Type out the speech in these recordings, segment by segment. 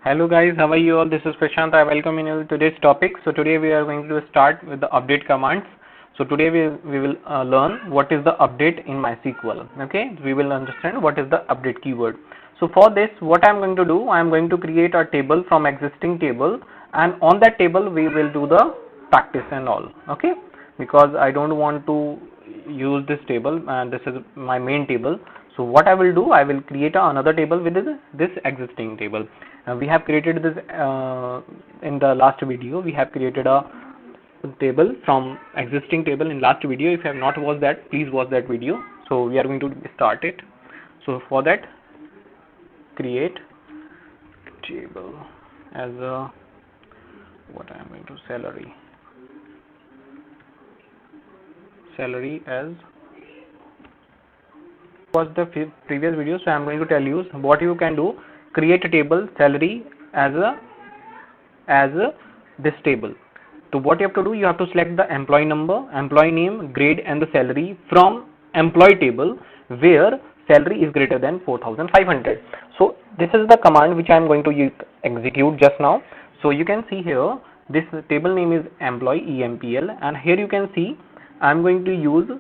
Hello guys, how are you all? This is Prashant. I welcome you in today's topic. So today we are going to start with the update commands. So today we will learn what is the update in MySQL. Okay, we will understand what is the update keyword. So for this, what I am going to do, I am going to create a table from existing table, and on that table we will do the practice and all. Okay, because I don't want to use this table, and this is my main table. So what I will do, I will create another table with this existing table. We have created this in the last video. We have created a table from existing table in last video. If you have not watched that, please watch that video. So we are going to start it. So for that, create table as a what I am going to salary as was the previous video. So I am going to tell you what you can do. Create a table salary as this table. So what you have to do, you have to select the employee number, employee name, grade and the salary from employee table where salary is greater than 4,500. So this is the command which I am going to execute just now. So you can see here this table name is employee EMPL, and here you can see I am going to use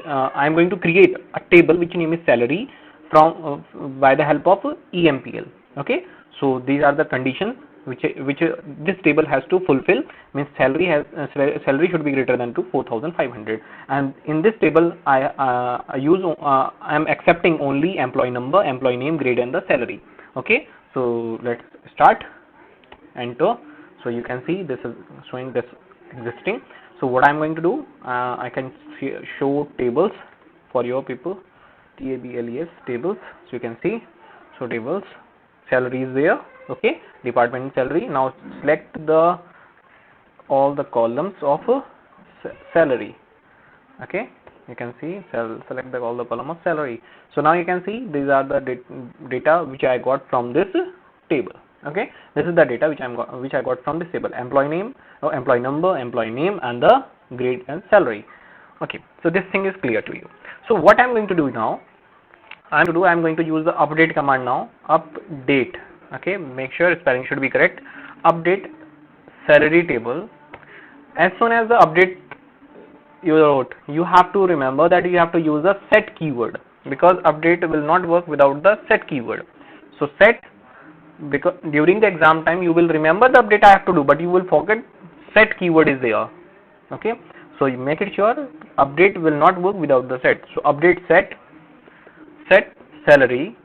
I am going to create a table which name is salary from by the help of EMPL. Okay, so these are the conditions which this table has to fulfill. Means salary should be greater than to 4,500, and in this table I am accepting only employee number, employee name, grade and the salary. Okay, so let's start. Enter. So you can see this is showing this existing. So what I'm going to do, I can show tables for your people, tables tables. So you can see, so tables, salary is there. Okay, department salary. Now select all the columns of salary. Okay, you can see select all the column of salary. So now you can see these are the data which I got from this table. Okay, this is the data which I got from this table: employee name, employee number, employee name, and the grade and salary. Okay, so this thing is clear to you. So what I'm going to do now, I'm going to use the update command now. Update. Okay, make sure spelling should be correct. Update salary table. As soon as the update you wrote, you have to remember that you have to use the set keyword, because update will not work without the set keyword. So set, because during the exam time you will remember the update I have to do, but you will forget set keyword is there. Okay, so you make it sure update will not work without the set. So update set salary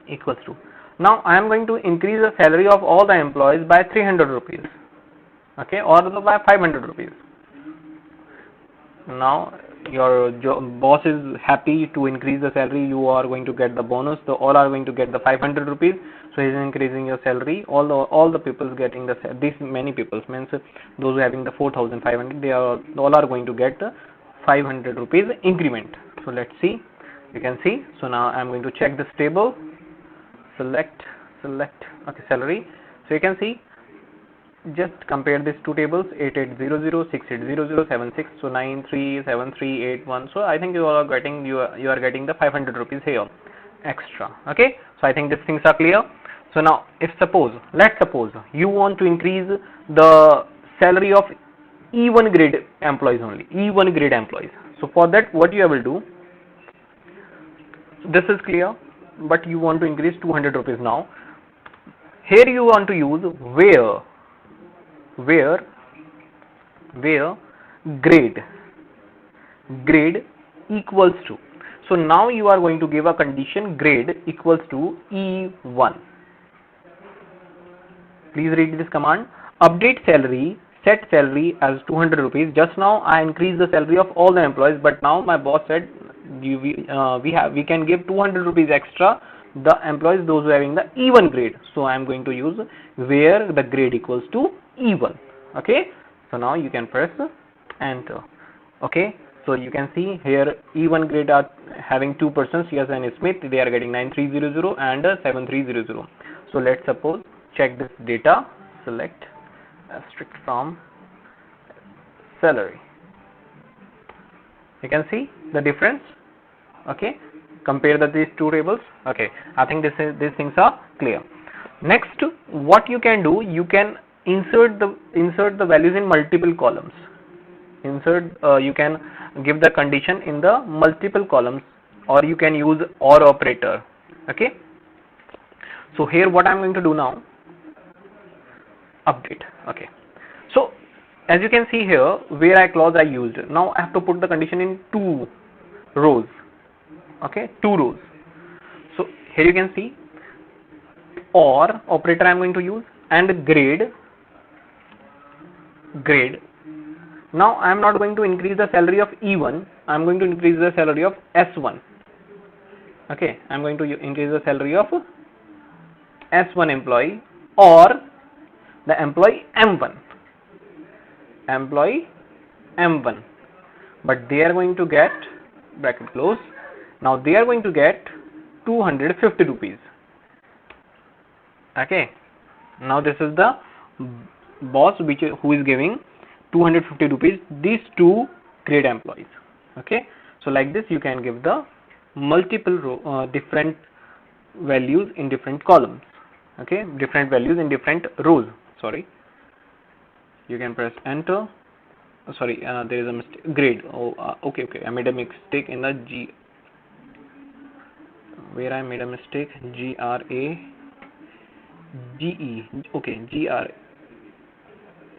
equals to, now I am going to increase the salary of all the employees by 300 rupees. Okay, or by 500 rupees. Now your boss is happy to increase the salary, you are going to get the bonus, so all are going to get the 500 rupees. So he is increasing your salary, all the people getting this many people, means those having the 4,500, they are all are going to get 500 rupees increment. So let's see, you can see. So now I am going to check this table, select okay, salary. So you can see, just compare these two tables, 8800, 6800, 76, so 937381. So I think you are getting the 500 rupees here extra. Okay, so I think these things are clear. So now let's suppose you want to increase the salary of E1 grade employees only, E1 grade employees. So for that, what you will do, this is clear, but you want to increase 200 rupees now. Here you want to use where grade equals to. So now you are going to give a condition grade equals to E1. Please read this command. Update salary, set salary as 200 rupees. Just now I increased the salary of all the employees, but now my boss said we can give 200 rupees extra the employees those who are having the E1 grade. So I am going to use where the grade equals to E1. Okay, so now you can press enter. Okay, so you can see here E1 grade are having two persons, yes and Smith, they are getting 9300 and 7300. So let's suppose check this data, select asterisk from salary. You can see the difference. Okay, compare these two tables. Okay, I think these things are clear. Next, what you can do, you can insert the values in multiple columns. You can give the condition in the multiple columns, or you can use OR operator. Okay. So here what I'm going to do now, update. Okay. So as you can see here, where I used. Now I have to put the condition in 2 rows. Okay, 2 rows. So here you can see OR operator I'm going to use, and grade. Now I am not going to increase the salary of E1, I am going to increase the salary of S1. Okay, I am going to increase the salary of S1 employee, or the employee M1. But they are going to get, bracket close, now they are going to get 250 rupees. Okay, now this is the boss who is giving 250 rupees, these 2 grade employees. Okay, so like this you can give the multiple different values in different columns. Okay, different values in different rows. Sorry, you can press enter. Sorry, there is a mistake. Grade. Okay, I made a mistake in the G. Where I made a mistake, GRADE. Okay,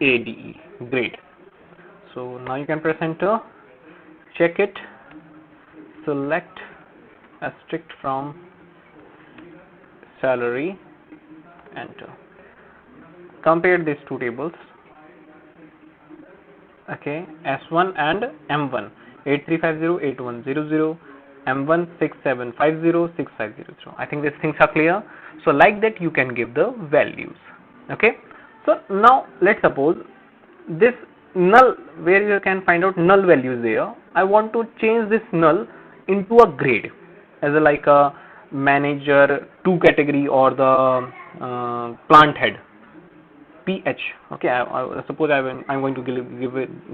GRADE. Grade. So now you can press enter. Check it. Select asterisk from salary. Enter. Compare these 2 tables. Okay, S1 and M1, 83508100, M1 67506500. I think these things are clear. So like that you can give the values. Okay, so now let's suppose this null, where you can find out null values there, I want to change this null into a grade as like a manager 2 category, or the plant head PH. Okay, I suppose I'm going to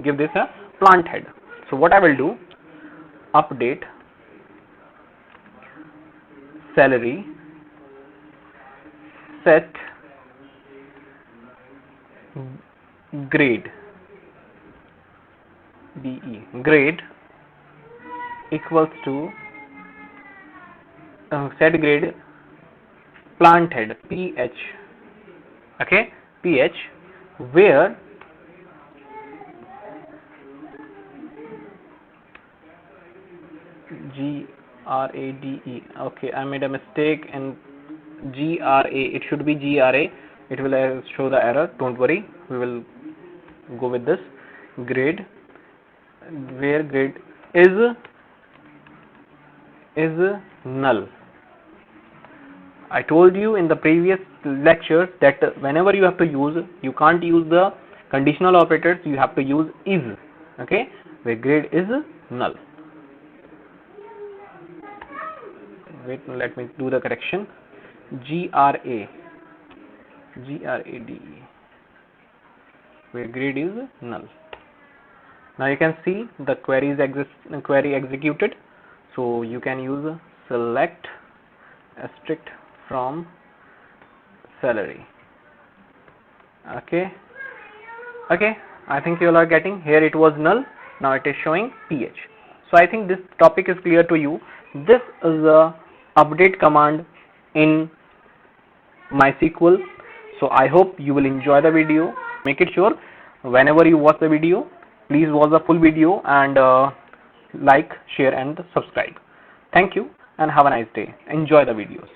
give this a plant head. So what I will do, update salary, set grade, grade equals to set grade plant head PH. Okay, PH, where GRADE. Okay, I made a mistake in GRA. It should be GRA. It will show the error. Don't worry. We will go with this. Grade, where grade is null. I told you in the previous lecture that whenever you have to use, you can't use the conditional operators, you have to use is. Okay, where grade is null. Wait, let me do the correction. GRADE, where grade is null. Now you can see the query executed. So you can use select asterisk from salary. Okay, I think you all are getting. Here it was null, now it is showing PH. So I think this topic is clear to you. This is a update command in MySQL. So I hope you will enjoy the video. Make it sure whenever you watch the video, please watch the full video and like, share and subscribe. Thank you and have a nice day. Enjoy the videos.